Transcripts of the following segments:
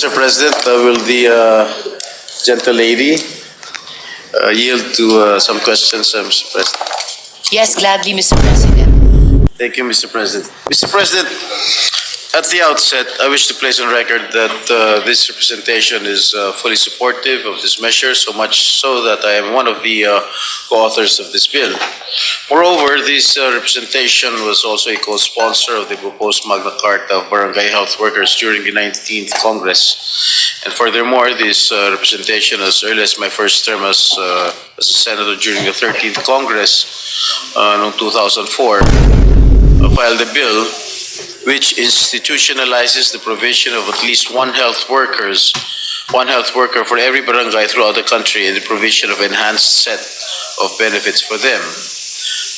Mr. President, will the gentle lady yield to some questions, Mr. President? Yes, gladly, Mr. President. Thank you, Mr. President. Mr. President, at the outset, I wish to place on record that this representation is fully supportive of this measure, so much so that I am one of the co-authors of this bill. Moreover, this representation was also a co-sponsor of the proposed Magna Carta of Barangay Health Workers during the 19th Congress. And furthermore, this representation, as early as my first term as a senator during the 13th Congress noong 2004, filed a bill which institutionalizes the provision of at least one health worker for every barangay throughout the country, and the provision of enhanced set of benefits for them.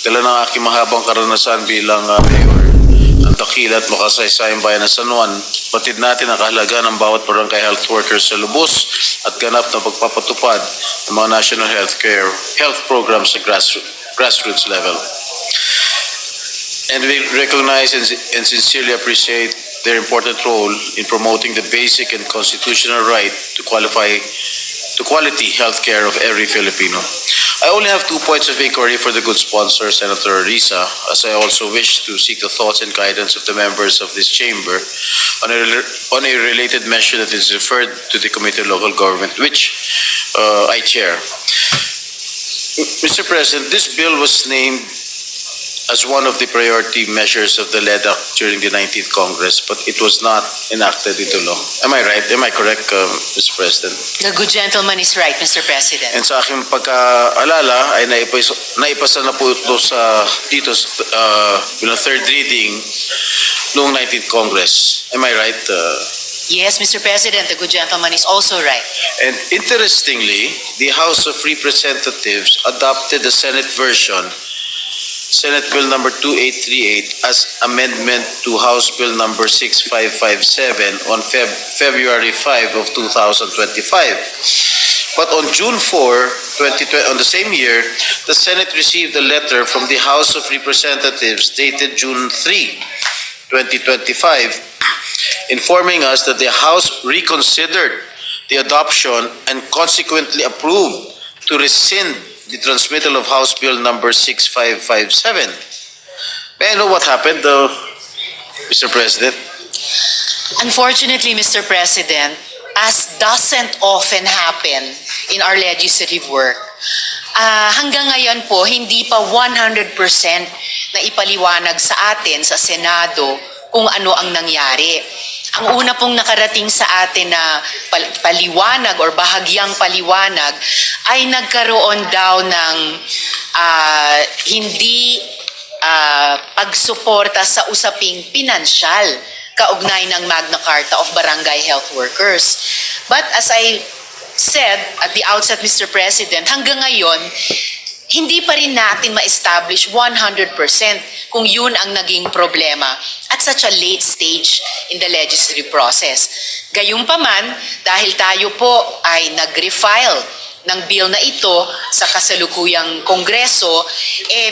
Dala ng aking mahabang karanasan bilang mayor ng dakila at makasaysayang bayan ng San Juan, batid natin ang kahalagaan ng bawat barangay health workers sa lubos at ganap na pagpapatupad ng mga national health programs sa grassroots level. And we recognize and sincerely appreciate their important role in promoting the basic and constitutional right to quality health care of every Filipino. I only have 2 points of inquiry for the good sponsor, Senator Risa, as I also wish to seek the thoughts and guidance of the members of this chamber on a related measure that is referred to the Committee on Local Government, which I chair. Mr. President, this bill was named as one of the priority measures of the LEDAC during the 19th Congress, but it was not enacted into law. Am I right? Am I correct, Mr. President? The good gentleman is right, Mr. President. And sa aking pagkaalala ay naipasa na po ito dito bilang third reading noong 19th Congress. Am I right? Yes, Mr. President, the good gentleman is also right. And interestingly, the House of Representatives adopted the Senate version, Senate Bill number 2838, as amendment to House Bill number 6557 on February 5 of 2025. But on June 4, 2020, on the same year, the Senate received a letter from the House of Representatives dated June 3, 2025, informing us that the House reconsidered the adoption and consequently approved to rescind the transmittal of House Bill number 6557. May I know what happened, Mr. President? Unfortunately, Mr. President, as doesn't often happen in our legislative work, hanggang ngayon po, hindi pa 100% na ipaliwanag sa atin, sa Senado, kung ano ang nangyari. Ang una pong nakarating sa atin na paliwanag or bahagyang paliwanag ay nagkaroon daw ng hindi pagsuporta sa usaping pinansyal kaugnay ng Magna Carta of Barangay Health Workers. But as I said at the outset, Mr. President, hanggang ngayon, hindi pa rin natin ma-establish 100% kung yun ang naging problema at such a late stage in the legislative process. Gayunpaman, dahil tayo po ay nag-refile ng bill na ito sa kasalukuyang Kongreso,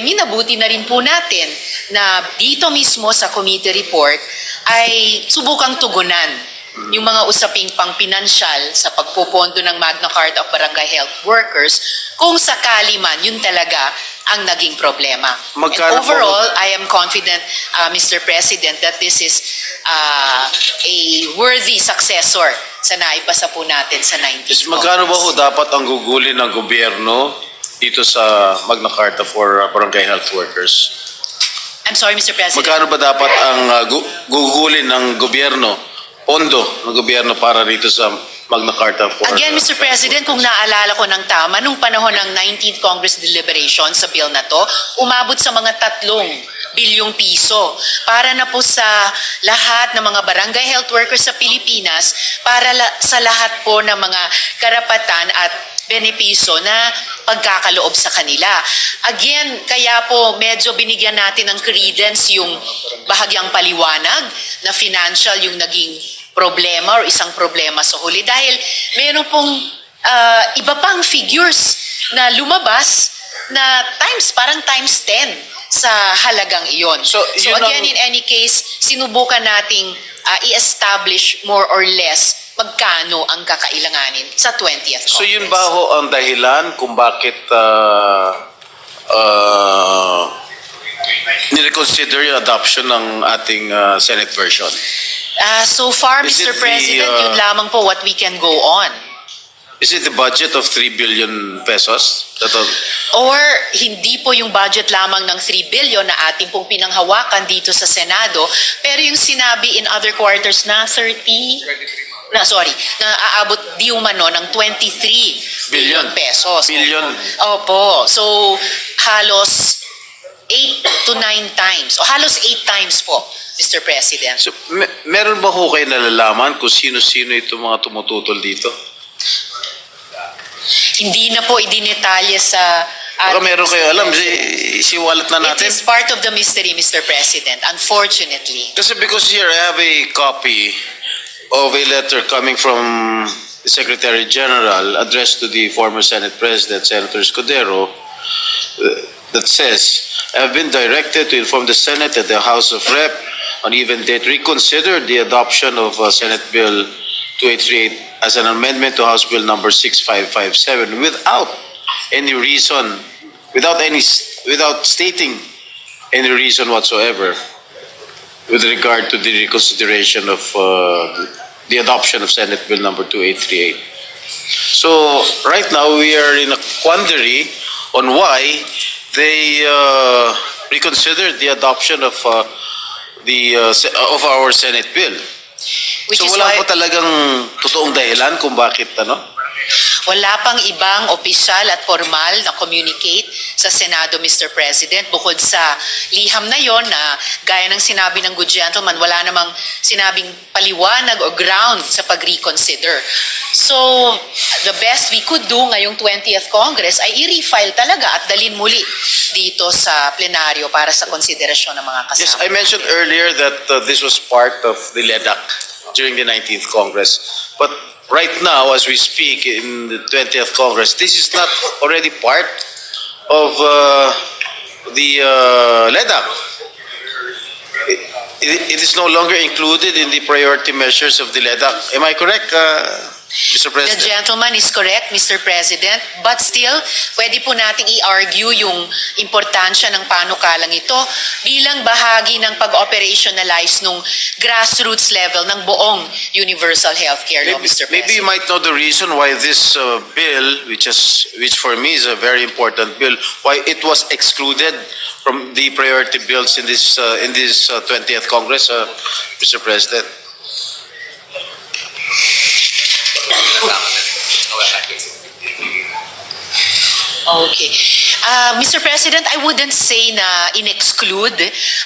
minabuti na rin po natin na dito mismo sa committee report ay subukang tugunan yung mga usaping pang-pinansyal sa pagpopondo ng Magna Carta of Barangay Health Workers kung sakali man yun talaga ang naging problema. And overall, I am confident, Mr. President, that this is a worthy successor sa naipasa po natin sa 19th Magkano ba ho Congress. dapat ang gugulin ng gobyerno dito sa Magna Carta for Barangay Health Workers? I'm sorry, Mr. President. Magkano ba dapat ang gugulin ng gobyerno, pondo ng gobyerno para rito sa Magna Carta for... Again, Mr. President, kung naalala ko ng tama, nung panahon ng 19th Congress deliberation sa bill na to, umabot sa mga 3 bilyong piso para na po sa lahat ng mga barangay health workers sa Pilipinas, para sa lahat po ng mga karapatan at benepiso na pagkakaloob sa kanila. Again, kaya po medyo binigyan natin ng credence yung bahagyang paliwanag na financial yung naging problema or isang problema sa huli dahil meron pong iba pang figures na lumabas na parang times 10 sa halagang iyon. So again, in any case, sinubukan nating i-establish more or less magkano ang kakailanganin sa 20th Congress. So yun ba ho ang dahilan kung bakit nireconsider yung adoption ng ating Senate version? So far, Is Mr. it the, President, yun lamang po what we can go on. Is it the budget of 3 billion pesos? Or hindi po yung budget lamang ng 3 billion na ating pong pinanghawakan dito sa Senado, pero yung sinabi in other quarters na 30, na aabot di umano ng 23 billion pesos. Billion. Opo. So, halos 8 to 9 times, o halos 8 times po, Mr. President. So, meron ba ho kayo nalalaman kung sino-sino itong mga tumututol dito? Hindi na po idinetalye sa Baka meron kayo alam, isiwalat na It natin. is part of the mystery, Mr. President, unfortunately. Kasi because here I have a copy of a letter coming from the Secretary General addressed to the former Senate President, Senator Escudero, that says, I have been directed to inform the Senate and the House of Rep on even date reconsider the adoption of Senate Bill 2838 as an amendment to House Bill number 6557 without any reason, without stating any reason whatsoever with regard to the reconsideration of the adoption of Senate Bill number 2838. So right now we are in a quandary on why they reconsidered the adoption of our Senate bill. Which So is wala why po talagang totoong dahilan kung bakit wala pang ibang opisyal at formal na communicate sa Senado, Mr. President, bukod sa liham na yon na gaya ng sinabi ng good gentleman, wala namang sinabing paliwanag o ground sa pag-reconsider. So, the best we could do ngayong 20th Congress ay i-refile talaga at dalhin muli dito sa plenaryo para sa konsiderasyon ng mga kasama. Yes, I mentioned earlier that this was part of the LEDAC during the 19th Congress. But right now, as we speak in the 20th Congress, this is not already part of the LEDAC. It is no longer included in the priority measures of the LEDAC. Am I correct, Mr. The President? gentleman is correct, Mr. President, but still, pwede po nating i-argue yung importansya ng panukalang ito bilang bahagi ng pag-operationalize nung grassroots level ng buong universal healthcare law, Mr. Maybe you President. might know the reason why this bill, which for me is a very important bill, why it was excluded from the priority bills in this 20th Congress, Mr. President. Okay. Mr. President, I wouldn't say na in-exclude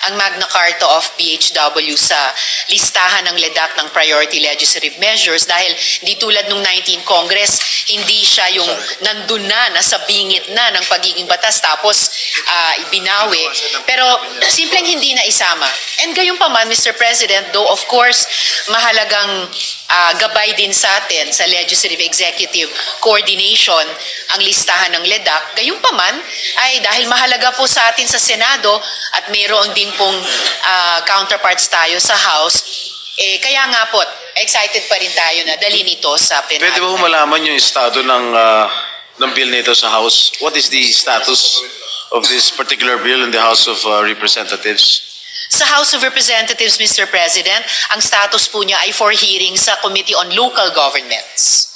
ang Magna Carta of PHW sa listahan ng LEDAC ng priority legislative measures dahil di tulad nung 19 Congress, hindi siya yung nandun na, nasa bingit na ng pagiging batas tapos ibinawi. Pero simpleng hindi na isama. And gayon pa man, Mr. President, though of course mahalagang gabay din sa atin sa legislative executive coordination ang listahan ng LEDAC, gayon pa man ay dahil mahalaga po sa atin sa Senado at mayroon din pong counterparts tayo sa House, kaya nga po, excited pa rin tayo na dalhin ito sa plenaryo. Pwede ba ho malaman yung estado ng bill nito sa House? What is the status of this particular bill in the House of Representatives? Sa House of Representatives, Mr. President, ang status po niya ay for hearing sa Committee on Local Governments.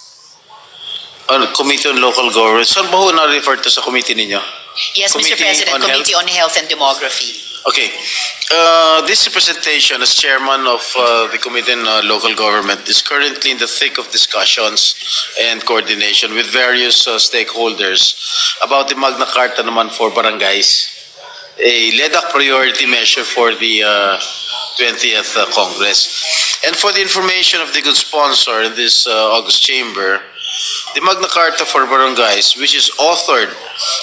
Committee on Local Government. Saan ba ho na-refer to sa committee ninyo? Yes, Mr. Committee President, on Committee on Health and Demography. Okay. This representation as chairman of the Committee on Local Government is currently in the thick of discussions and coordination with various stakeholders about the Magna Carta naman for barangays, a LEDAC priority measure for the 20th Congress. And for the information of the good sponsor in this August chamber, the Magna Carta for Barangays, which is authored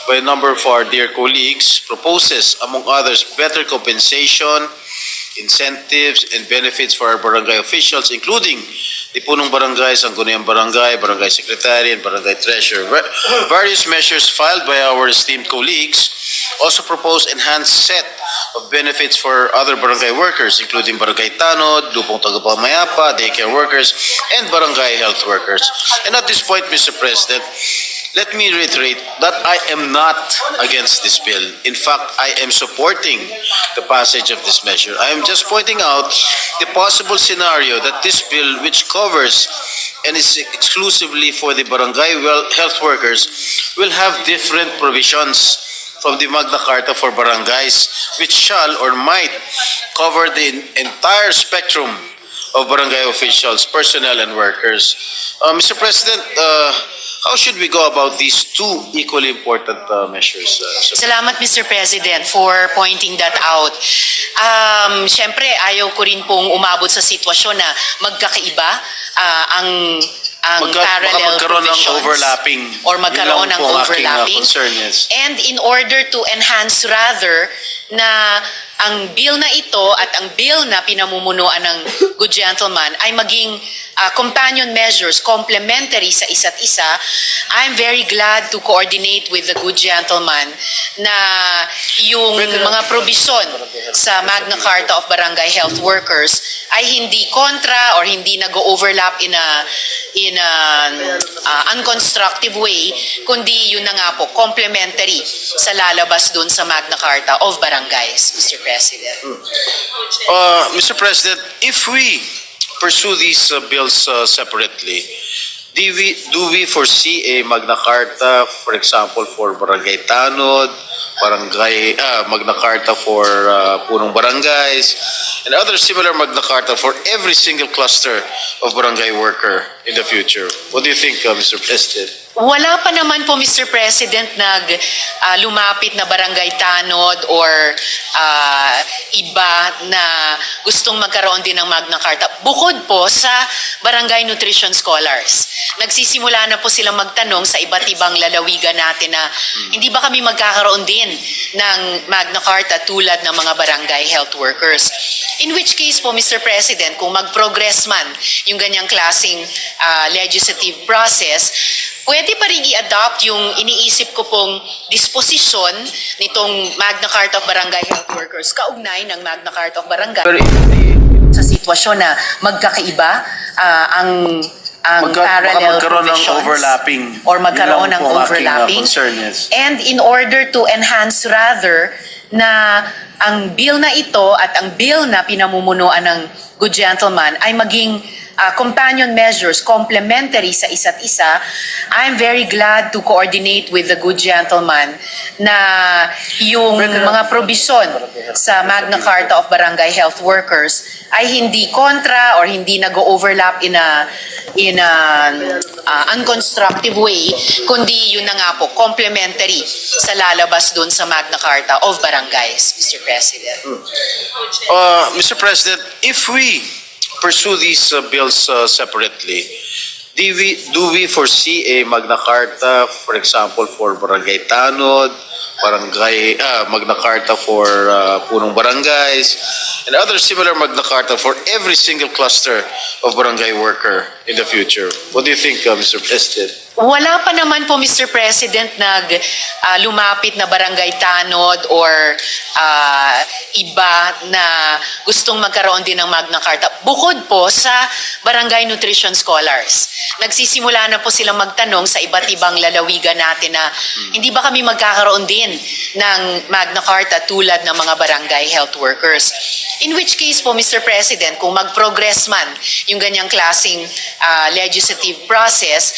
by a number of our dear colleagues, proposes, among others, better compensation, incentives, and benefits for our barangay officials, including the Punong Barangay, Sangguniang Barangay, Barangay Secretary, and Barangay Treasurer. Various measures filed by our esteemed colleagues also propose enhanced set of benefits for other barangay workers, including barangay tanod, lupong tagapamayapa, daycare workers, and barangay health workers. And at this point, Mr. President, let me reiterate that I am not against this bill. In fact, I am supporting the passage of this measure. I am just pointing out the possible scenario that this bill, which covers and is exclusively for the barangay health workers, will have different provisions from the Magna Carta for barangays, which shall or might cover the entire spectrum of barangay officials, personnel, and workers. Mr. President, how should we go about these two equally important measures? Salamat, Mr. President, for pointing that out. Siyempre, ayaw ko rin pong umabot sa sitwasyon na magkakaiba ang Baka parallel magkaroon ng provisions. overlapping. Or magkaroon Yun lang ng po ang aking, overlapping. concern, yes. And in order to enhance rather na ang bill na ito at ang bill na pinamumunuan ng good gentleman ay maging companion measures, complementary sa isa't isa, I'm very glad to coordinate with the good gentleman na yung mga probisyon sa Magna Carta of Barangay Health Workers ay hindi kontra or hindi nag-overlap in an unconstructive way, kundi yun na nga po, complementary sa lalabas dun sa Magna Carta of Barangays, Mr. President. Mr. President, if we pursue these bills separately, do we foresee a Magna Carta, for example, for barangay tanod, Magna Carta for punong barangays, and other similar Magna Carta for every single cluster of barangay worker in the future? What do you think, Mr. President? Wala pa naman po, Mr. President, lumapit na barangay tanod or iba na gustong magkaroon din ng Magna Carta. Bukod po sa barangay nutrition scholars. Nagsisimula na po silang magtanong sa iba't ibang lalawigan natin na hindi ba kami magkakaroon din ng Magna Carta tulad ng mga barangay health workers. In which case po, Mr. President, kung mag-progress man yung ganyang klaseng legislative process, pwede pa rin i-adopt yung iniisip ko pong disposisyon nitong Magna Carta of Barangay Health Workers kaugnay ng Magna Carta of Barangay sa sitwasyon na magkakaiba ang Baka parallel magkaroon ng provisions overlapping. or magkaroon Yun lang ng po ang aking, overlapping. concern, yes. And in order to enhance rather na ang bill na ito at ang bill na pinamumunuan ng good gentleman ay maging companion measures, complementary sa isa't isa, I'm very glad to coordinate with the good gentleman na yung mga probisyon sa Magna Carta of Barangay Health Workers ay hindi kontra or hindi nag-overlap in an unconstructive way, kundi yun na nga po, complementary sa lalabas dun sa Magna Carta of Barangays, Mr. President. Mr. President, if we pursue these bills separately, do we foresee a Magna Carta, for example, for barangay tanod, Magna Carta for punong barangays, and other similar Magna Carta for every single cluster of barangay worker in the future? What do you think, Mr. President? Wala pa naman po, Mr. President, lumapit na barangay tanod or iba na gustong magkaroon din ng Magna Carta. Bukod po sa barangay nutrition scholars. Nagsisimula na po silang magtanong sa iba't ibang lalawigan natin na hindi ba kami magkakaroon din ng Magna Carta tulad ng mga barangay health workers. In which case po, Mr. President, kung mag-progress man yung ganyang klaseng legislative process,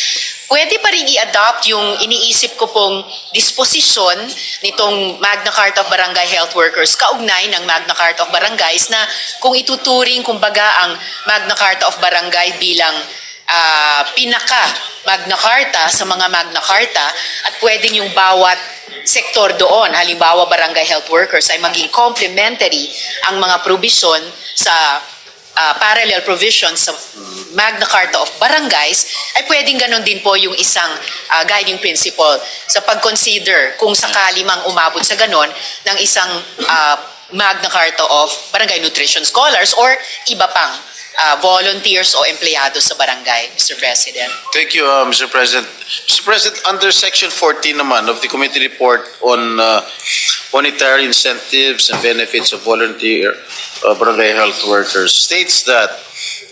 pwede pa rin i-adopt yung iniisip ko pong disposisyon nitong Magna Carta of Barangay Health Workers kaugnay ng Magna Carta of Barangays na kung ituturing kumbaga ang Magna Carta of Barangay bilang pinaka Magna Carta sa mga Magna Carta at pwedeng yung bawat sektor doon, halimbawa barangay health workers, ay maging complementary ang mga provision sa parallel provisions sa Magna Carta of Barangays, ay pwedeng ganon din po yung isang guiding principle sa pag-consider kung sakali mang umabot sa ganon ng isang Magna Carta of Barangay Nutrition Scholars or iba pang volunteers o empleyado sa barangay, Mr. President. Thank you, Mr. President. Mr. President, under Section 14 naman of the committee report on monetary incentives and benefits of volunteer barangay health workers states that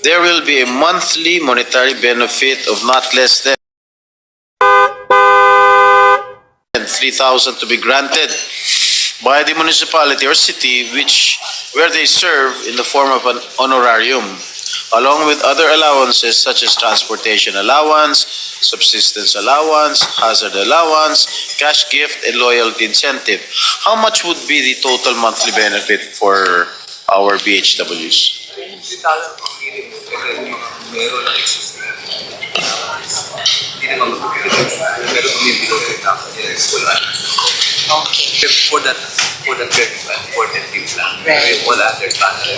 there will be a monthly monetary benefit of not less than 3,000 to be granted by the municipality or city where they serve in the form of an honorarium, along with other allowances such as transportation allowance, subsistence allowance, hazard allowance, cash gift, and loyalty incentive. How much would be the total monthly benefit for our BHWs? Hindi talagang pangilin mo kasi meron lang existing. Hindi naman magpapilin. Meron kami below 3,000. Wala. Okay. For that credit plan, for that team plan. Right. Wala other standard.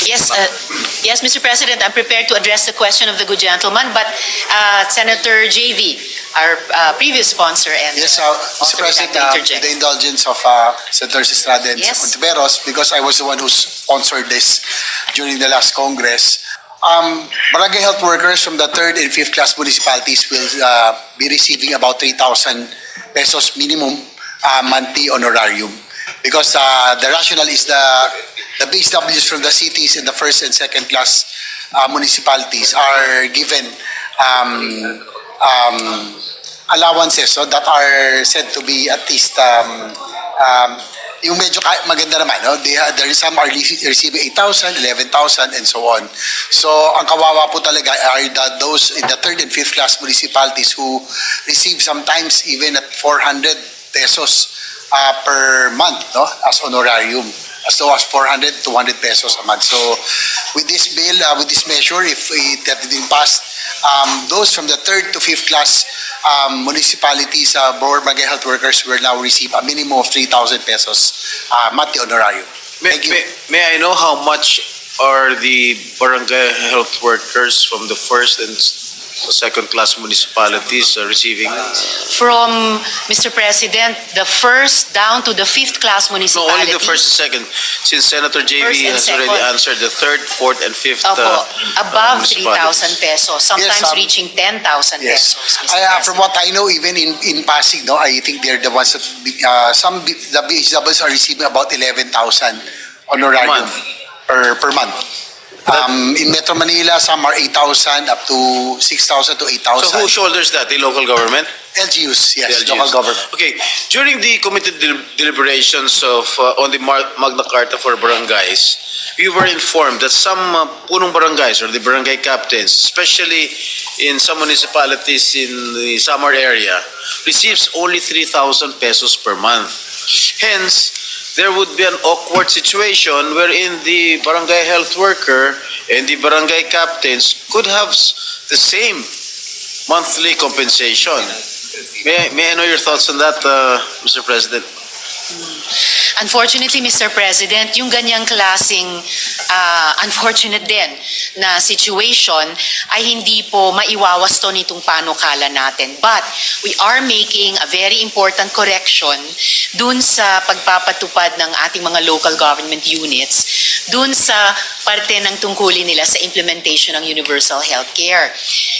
Yes, Mr. President, I'm prepared to address the question of the good gentleman, but Senator JV, our previous sponsor, and Yes, also Mr. President, would like to with interject. the indulgence of Senators Estrada and Yes. Ontiveros, because I was the one who sponsored this during the last Congress, barangay health workers from the third and fifth class municipalities will be receiving about 3,000 pesos minimum monthly honorarium. Because the rationale is the BHWs from the cities in the first and second class municipalities are given allowances so that are said to be at least yung medyo maganda naman, no? There is some are receiving 8,000, 11,000 and so on. So ang kawawa po talaga are those in the third and fifth class municipalities who receive sometimes even at 400 pesos per month, no? As honorarium, as low as 400, 200 pesos a month. So with this bill, with this measure, if it had been passed, those from the third to fifth class municipalities, barangay health workers will now receive a minimum of 3,000 pesos monthly honorarium. Thank you. May I know how much are the barangay health workers from the first and second class municipalities receiving? From, Mr. President, the first down to the fifth class No, municipality. only the first and second. Since Senator JV First and has already second. answered the third, fourth, and fifth Opo, above municipalities. 3,000 pesos, sometimes Yes, reaching 10,000 Yes. pesos, Mr. From President. what I know, even in Pasig, no, I think they're the ones that the BHWs are receiving about 11,000 honorarium per month. In Metro Manila, some are 8,000 up to 6,000 to 8,000. So who shoulders that? The local government? LGUs, yes, The local LGUs. government. Okay, during the committee deliberations of on the Magna Carta for barangays, we were informed that some punong barangays or the barangay captains, especially in some municipalities in the Samar area, receives only 3,000 pesos per month. Hence, there would be an awkward situation wherein the barangay health worker and the barangay captains could have the same monthly compensation. May I know your thoughts on that, Mr. President? Unfortunately, Mr. President, yung ganyang klasing unfortunate din na situation ay hindi po maiwawas to nitong panukala natin. But we are making a very important correction dun sa pagpapatupad ng ating mga local government units, dun sa parte ng tungkulin nila sa implementation ng universal healthcare.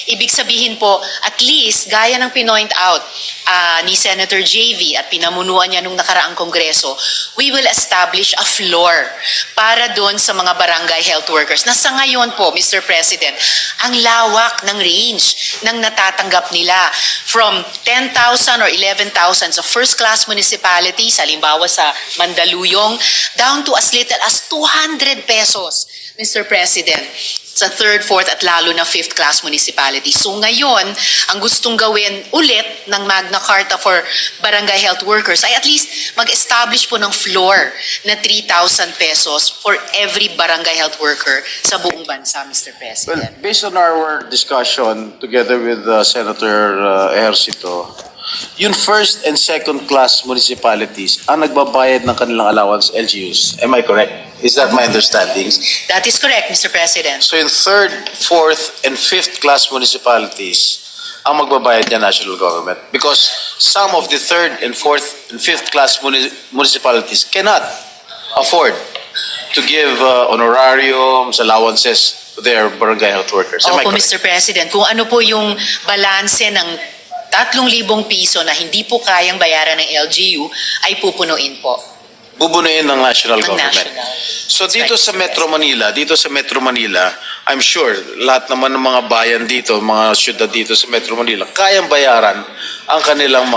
Ibig sabihin po, at least, gaya ng pinoint out ni Senator JV at pinamunuan niya nung nakaraang kongreso, we will establish a floor para doon sa mga barangay health workers na sa ngayon po, Mr. President, ang lawak ng range ng natatanggap nila from 10,000 or 11,000 sa first-class municipalities, halimbawa sa Mandaluyong, down to as little as 200 pesos, Mr. President, sa third, fourth at lalo na fifth class municipalities. So ngayon, ang gustong gawin ulit ng Magna Carta for barangay health workers ay at least mag-establish po ng floor na 3,000 pesos for every barangay health worker sa buong bansa, Mr. Well, President. based on our discussion together with Senator Ejercito, yung first and second class municipalities ang nagbabayad ng kanilang allowance, LGUs. Am I correct? Is that my understanding? That is correct, Mr. President. So in third, fourth, and fifth class municipalities, ang magbabayad niya national government. Because some of the third and fourth and fifth class municipalities cannot afford to give honorariums, allowances to their barangay health workers. Am I Opo, correct? Mr. President, kung ano po yung balanse ng 3,000 piso na hindi po kayang bayaran ng LGU ay pupunuin po Bubunuin ng national ng government. national. So dito sa Metro Manila, I'm sure lahat naman ng mga bayan dito, mga syudad dito sa Metro Manila, kayang bayaran ang kanilang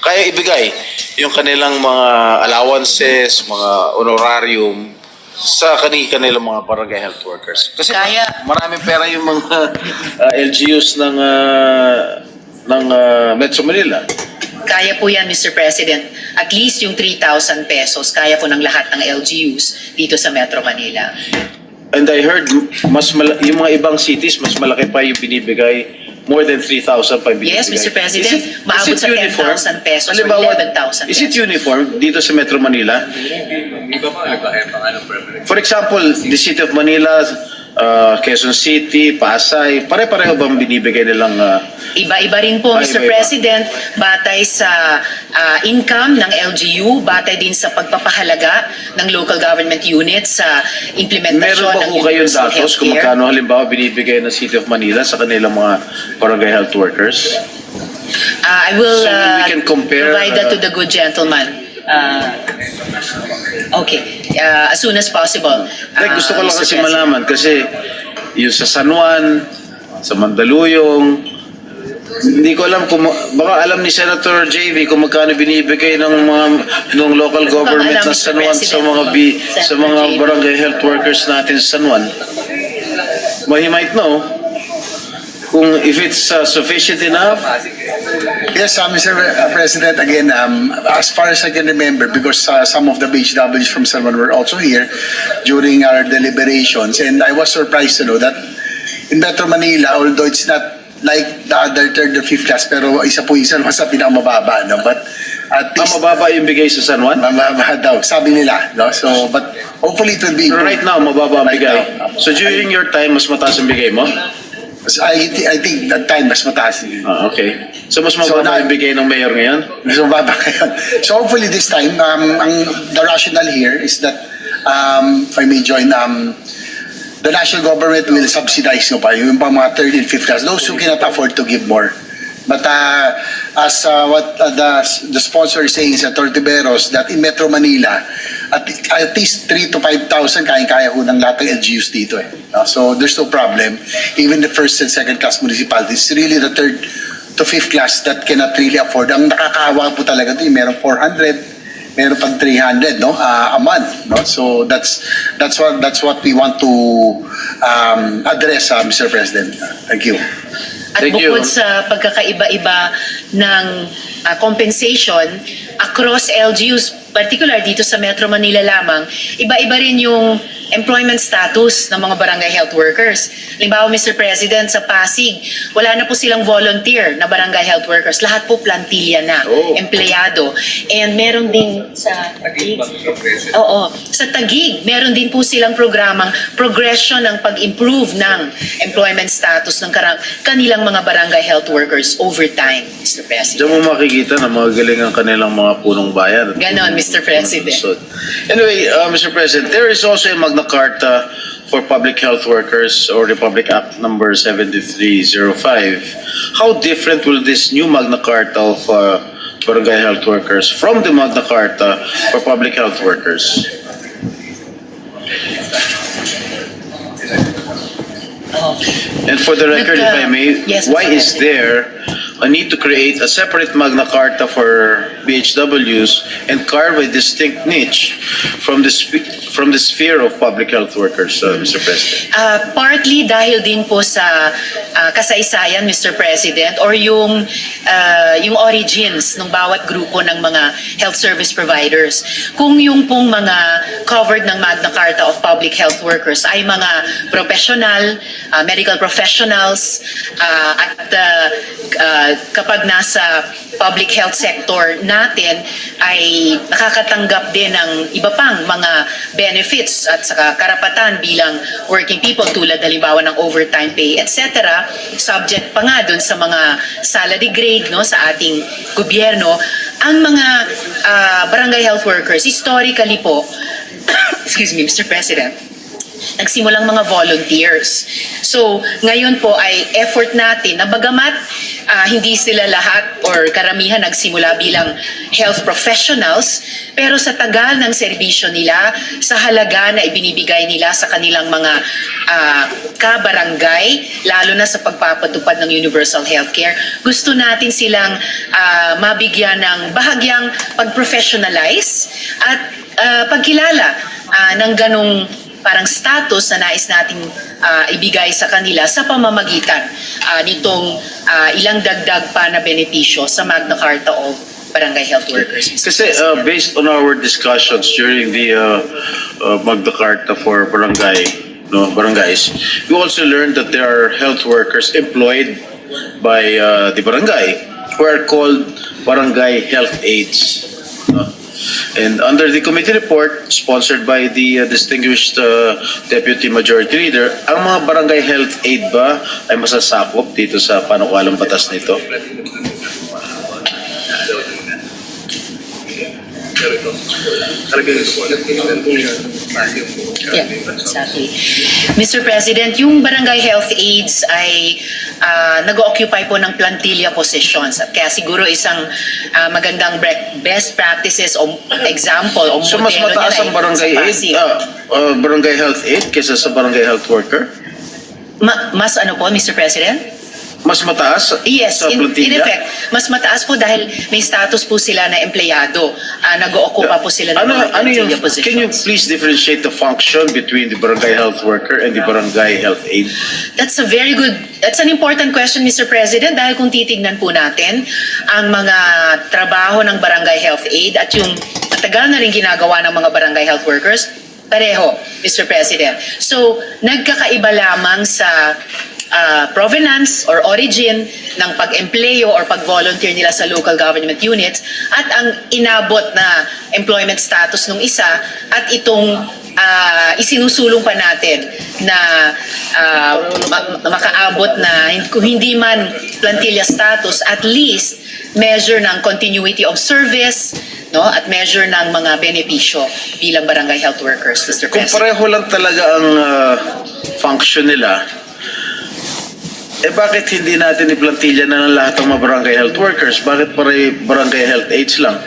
kaya ibigay yung kanilang mga allowances, mga honorarium sa kanilang mga barangay health workers. Kasi maraming pera yung mga LGUs ng Metro Manila. Kaya po yan, Mr. President. At least yung 3,000 pesos, kaya po ng lahat ng LGUs dito sa Metro Manila. And I heard yung mga ibang cities, mas malaki pa yung binibigay. More than 3,000 pa binibigay. Yes, Mr. President. Maabot sa uniform? 10,000 pesos or Halimbawa, 11,000 Is it uniform dito sa Metro Manila? Hindi ba mga nagkakaya pang anong preference? For example, the City of Manila, Quezon City, Pasay, pare-pareho bang binibigay nilang Iba-iba rin po, Mr. iba-iba. President, batay sa income ng LGU, batay din sa pagpapahalaga ng local government units sa meron implementasyon ba ng ho kayong universal datos kung healthcare? magkano halimbawa binibigay ng City of Manila sa kanilang mga barangay health workers? I will So we can compare, provide that to the good gentleman. Okay, as soon as possible. Like, gusto ko lang Mr. kasi President. malaman kasi yung sa San Juan, sa Mandaluyong, hindi ko alam kung baka alam ni Senator JV kung magkano binibigay ng local government alam, ng San Juan Mr. sa mga President. sa mga JV. barangay health workers natin sa San Juan. But he might know kung if it's sufficient enough. Yes, Mr. President, again, as far as I can remember, because some of the BHWs from San Juan were also here during our deliberations, and I was surprised to know that in Metro Manila, although it's not like the other third or fifth class, pero isa po yung San Juan sa pinakamababa, no? But at least, Mababa yung bigay sa San Juan? mababa daw, sabi nila, no? So, but hopefully it will be. Pero right now, mababa ang Right bigay. now. So during your time, mas mataas ang bigay mo? I think that time mas mataas. Okay. So mas So, mababa yung bigay ng mayor ngayon? Mas mababa ngayon. So hopefully this time, the rationale here is that, if I may join, the national government will subsidize yung pang mga third and fifth class, those who cannot afford to give more. But as what the sponsor is saying sa Tortiveros, that in Metro Manila, at least 3,000 to 5,000 kaya ho ng lahat ng LGUs dito eh. So there's no problem. Even the first and second class municipalities, really the third to fifth class that cannot really afford. Ang nakakawa po talaga ito, meron 400, meron pang 300 a month, no? So that's what we want to address, Mr. President. Thank you. At Thank you. bukod sa pagkakaiba-iba ng compensation across LGUs, particular dito sa Metro Manila lamang, iba-iba rin yung employment status ng mga barangay health workers. Halimbawa, Mr. President, sa Pasig, wala na po silang volunteer na barangay health workers. Lahat po plantilla na, Oh. empleyado. And meron din sa Naging bang progression? Oo. Sa Taguig, meron din po silang programang progression ng pag-improve ng employment status ng kanilang mga barangay health workers over time, Mr. President. Diyan mo makikita na magagaling ang kanilang mga punong bayan. Ganon, Mr. President. So, anyway, Mr. President, there is also a Magna Carta for public health workers or Republic Act number 7305. How different will this new Magna Carta of barangay health workers from the Magna Carta for public health workers? And for the record, if I may, Yes, why Mr. is there a need to create a separate Magna Carta for BHWs and carve a distinct niche from the sphere of public health workers, Mr. President? Partly dahil din po sa kasaysayan, Mr. President, or yung origins ng bawat grupo ng mga health service providers. Kung yung pong mga covered ng Magna Carta of Public Health Workers ay mga professional, medical professionals, at kapag nasa public health sector natin ay nakakatanggap din ng iba pang mga benefits at saka karapatan bilang working people tulad halimbawa ng overtime pay, etc. Subject pa nga dun sa mga salary grade, no, sa ating gobyerno. Ang mga barangay health workers, historically po, excuse me, Mr. President, nagsimulang mga volunteers. So, ngayon po ay effort natin na bagamat hindi sila lahat or karamihan nagsimula bilang health professionals, pero sa tagal ng serbisyo nila, sa halaga na ibinibigay nila sa kanilang mga kabarangay, lalo na sa pagpapatupad ng universal healthcare, gusto natin silang mabigyan ng bahagyang pag-professionalize at pagkilala ng ganong parang status na nais nating ibigay sa kanila sa pamamagitan nitong ilang dagdag pa na benepisyo sa Magna Carta of Barangay Health Workers. Mr. Kasi President. based on our discussions during the Magna Carta for barangays, we also learned that there are health workers employed by the barangay who are called barangay health aides. And under the committee report sponsored by the distinguished Deputy Majority Leader, ang mga barangay health aid ba ay masasakop dito sa panukalang batas nito? Pero ito, talagang ito po, nagtingnan po yan. Yeah, exactly. Mr. President, yung barangay health aides ay nag-occupy po ng plantilla positions at kaya siguro isang magandang best practices o example o So mas modelo mataas niyan ang ay barangay sa aid, Pasig. barangay health aid kaysa sa barangay health worker? Mas ano po, Mr. President? Mas mataas Yes, sa in plantilla? effect, mas mataas po dahil may status po sila na empleyado. Nag-ookupa po sila ng mga Ano yung, plantilla can you positions. please differentiate the function between the barangay health worker and the barangay health aid? That's an important question, Mr. President, dahil kung titignan po natin ang mga trabaho ng barangay health aid at yung matagal na rin ginagawa ng mga barangay health workers, pareho, Mr. President. So, nagkakaiba lamang sa provenance or origin ng pag-empleyo or pag-volunteer nila sa local government units at ang inabot na employment status ng isa at itong isinusulong pa natin na makaabot na kung hindi man plantilla status, at least measure ng continuity of service, no, at measure ng mga benepisyo bilang barangay health workers, Mr. Kung President. pareho lang talaga ang function nila, bakit hindi natin iplantilla na ng lahat ng mga barangay health workers? Bakit barangay health aides lang?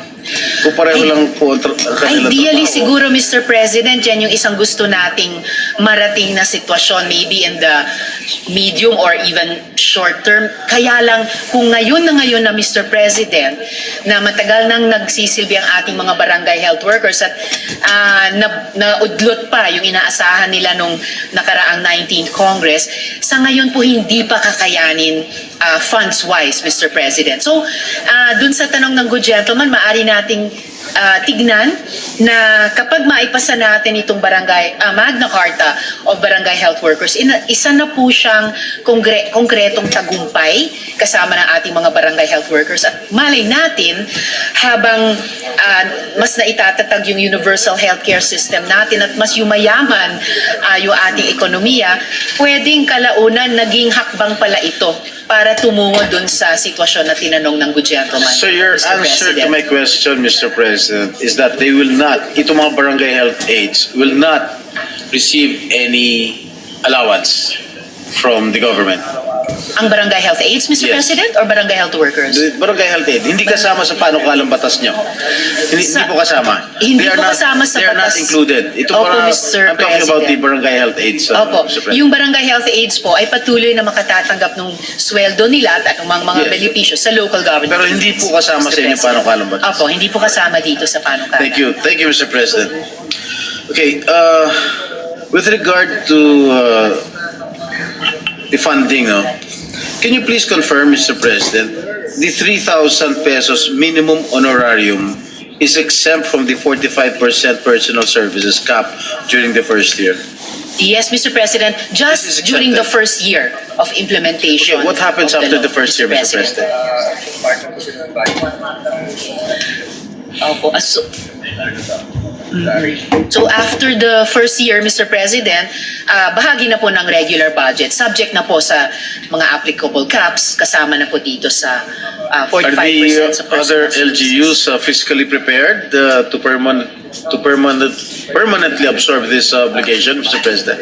Kung pareho lang po ang kanilang Ideally trabaho. siguro, Mr. President, yan yung isang gusto nating marating na sitwasyon, maybe in the medium or even short term. Kaya lang, kung ngayon na Mr. President, na matagal nang nagsisilbi ang ating mga barangay health workers at naudlot pa yung inaasahan nila nung nakaraang 19th Congress, sa ngayon po hindi pa kakayanin funds-wise, Mr. President. So, dun sa tanong ng good gentleman, maaari nating tignan na kapag maipasa natin itong Magna Carta of Barangay Health Workers, isa na po siyang konkretong tagumpay kasama ng ating mga barangay health workers at malay natin habang mas naitatatag yung universal healthcare system natin at mas yumayaman yung ating ekonomiya, pwedeng kalaunan naging hakbang pala ito para tumungo dun sa sitwasyon na tinanong ng good gentleman. So your Mr. answer to President. my question, Mr. President, is that they will not, itong mga barangay health aides will not receive any allowance from the government. Ang barangay health aides, Mr. Yes. President, or barangay health workers? The barangay health aid, hindi kasama sa panukalang batas nyo. Hindi po kasama. Hindi They are po not- kasama sa They are not batas. included. Ito Opo, para, Mr. I'm talking about the President. barangay health aids. Opo, Mr. President. yung barangay health aides po ay patuloy na makatatanggap ng sweldo nila at anumang mga Yes. benepisyo sa local government. Pero hindi po kasama Mr. sa inyong President. panukalang batas. Opo, hindi po kasama dito sa panukala. Thank you, Mr. President. Okay, with regard to the funding, can you please confirm, Mr. President, the 3,000 pesos minimum honorarium is exempt from the 45% personal services cap during the first year? Yes, Mr. President, This just is during the accepted. first year of implementation. Okay, what happens of after law, the first year, Mr. President? Part na po sila ng budget. Opo. So after the first year, Mr. President, bahagi na po ng regular budget. Subject na po sa mga applicable caps, kasama na po dito sa Are 45% the sa other personal services. LGUs fiscally prepared to to permanently absorb this obligation, Mr. President?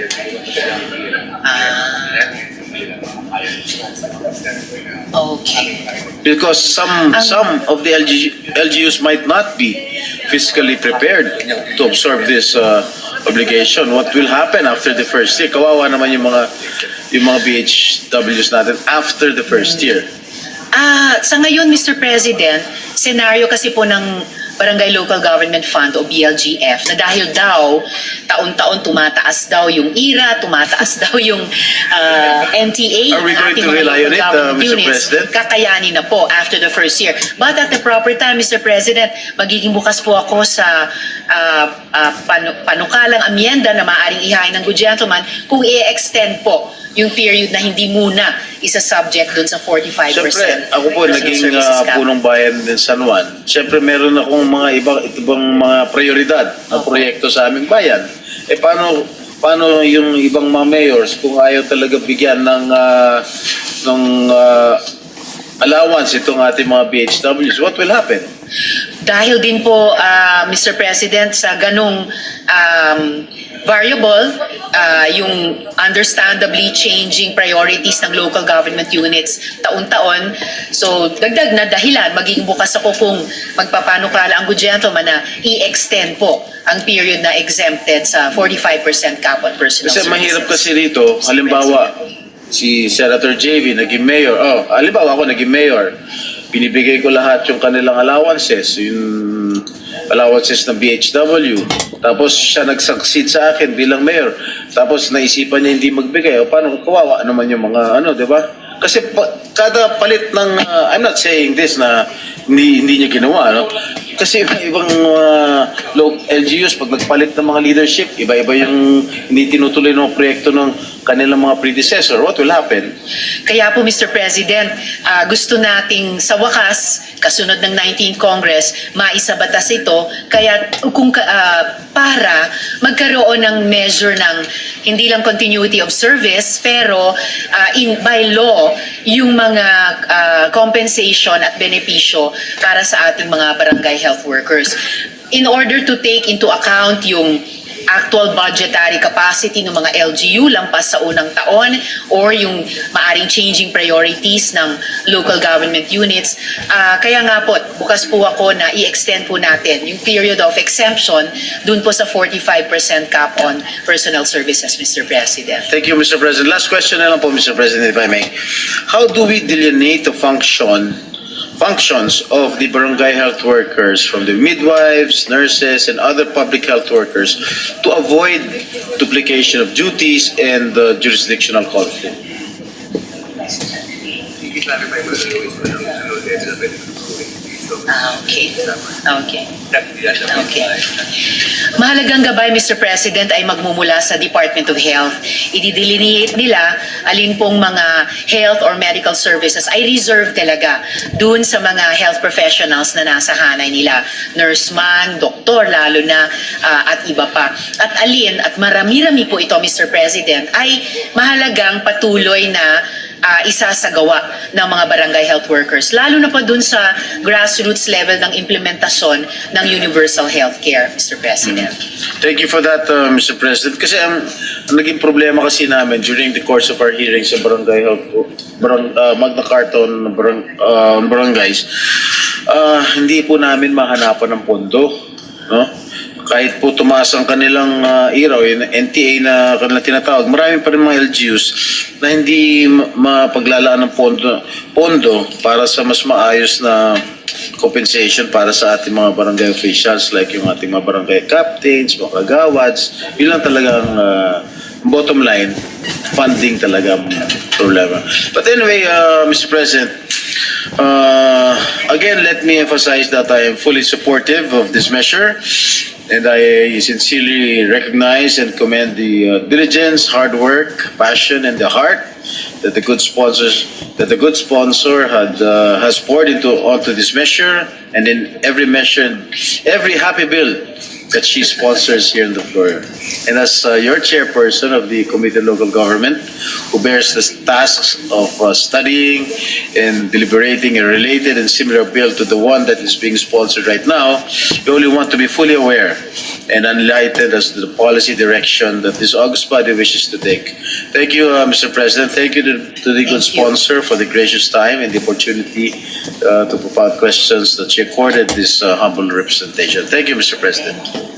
Okay. Because some of the LGUs might not be fiscally prepared to absorb this obligation. What will happen after the first year? Kawawa naman yung mga BHWs natin after the first year. Sa ngayon, Mr. President, senaryo kasi po ng Barangay Local Government Fund o BLGF na dahil daw taon-taon tumataas daw yung IRA, tumataas daw yung NTA Are we ng going ating to mga rely on local it, government Mr. units, President? kakayanin na po after the first year. But at the proper time, Mr. President, magiging bukas po ako sa panukalang amyenda na maaaring ihain ng good gentleman kung i-extend po yung period na hindi muna isa-subject dun sa 45%. Siyempre, ako po personal naging services cap. punong bayan din San Juan. Siyempre, meron akong mga ibang mga prioridad na proyekto sa aming bayan. Eh paano yung ibang mga mayors kung ayaw talaga bigyan ng allowance itong ating mga BHWs? What will happen? Dahil din po, Mr. President, sa ganong variable, yung understandably changing priorities ng local government units taon-taon. So, dagdag na dahilan, magiging bukas ako kung magpapanukala ang good gentleman na i-extend po ang period na exempted sa 45% cap on personal Kasi services. mahirap kasi rito, halimbawa, si Senator JV naging mayor. Halimbawa ako naging mayor. Binibigay ko lahat yung kanilang allowances, yung allowances ng BHW. Tapos siya nag-succeed sa akin bilang mayor. Tapos naisipan niya hindi magbigay. O paano kawawa naman yung mga di ba? Kasi kada palit ng, I'm not saying this na hindi niya ginawa, no? Kasi ibang LGUs, pag nagpalit ng mga leadership, iba-iba yung hindi tinutuloy ng proyekto ng kanilang mga predecessor. What will happen? Kaya po, Mr. President, gusto nating sa wakas, kasunod ng 19th Congress, maisabatas ito, kaya para magkaroon ng measure ng hindi lang continuity of service, pero by law, yung mga compensation at benepisyo para sa ating mga barangay health workers. In order to take into account yung actual budgetary capacity ng mga LGU lampas sa unang taon or yung maaring changing priorities ng local government units. Kaya nga po, bukas po ako na i-extend po natin yung period of exemption dun po sa 45% cap on personal services, Mr. President. Thank you, Mr. President. Last question na lang po, Mr. President, if I may. How do we delineate the functions of the barangay health workers from the midwives, nurses, and other public health workers to avoid duplication of duties and jurisdictional conflict? I-clarify mo sa yung sunod sa benefit. Okay. Mahalagang gabay, Mr. President, ay magmumula sa Department of Health. I-delineate nila alin pong mga health or medical services ay reserved talaga dun sa mga health professionals na nasa hanay nila. Nurse man, doktor, lalo na at iba pa. At alin, at marami-rami po ito, Mr. President, ay mahalagang patuloy na isasagawa ng mga barangay health workers, lalo na po dun sa grassroots level ng implementasyon ng universal healthcare, Mr. President. Thank you for that, Mr. President. Kasi ang naging problema kasi namin during the course of our hearings sa barangay health, Magna Carta on barangays, hindi po namin mahanapan ng pondo, no? Kahit po tumaas ang kanilang IRA o yung NTA na kanilang tinatawag, marami pa rin mga LGUs na hindi mapaglalaan ng pondo para sa mas maayos na compensation para sa ating mga barangay officials like yung ating mga barangay captains, mga kagawads. Yun lang talagang bottom line, funding talaga ang problema. But anyway, Mr. President, again, let me emphasize that I am fully supportive of this measure. And I sincerely recognize and commend the diligence, hard work, passion, and the heart that the good sponsor has poured onto this measure. And in every measure, every happy bill that she sponsors here on the floor. And as your chairperson of the Committee on Local Government, who bears the tasks of studying and deliberating a related and similar bill to the one that is being sponsored right now, we only want to be fully aware and enlightened as to the policy direction that this august body wishes to take. Thank you, Mr. President. Thank you to the good Thank you. sponsor for the gracious time and the opportunity to propound questions that she accorded this humble representation. Thank you, Mr. President.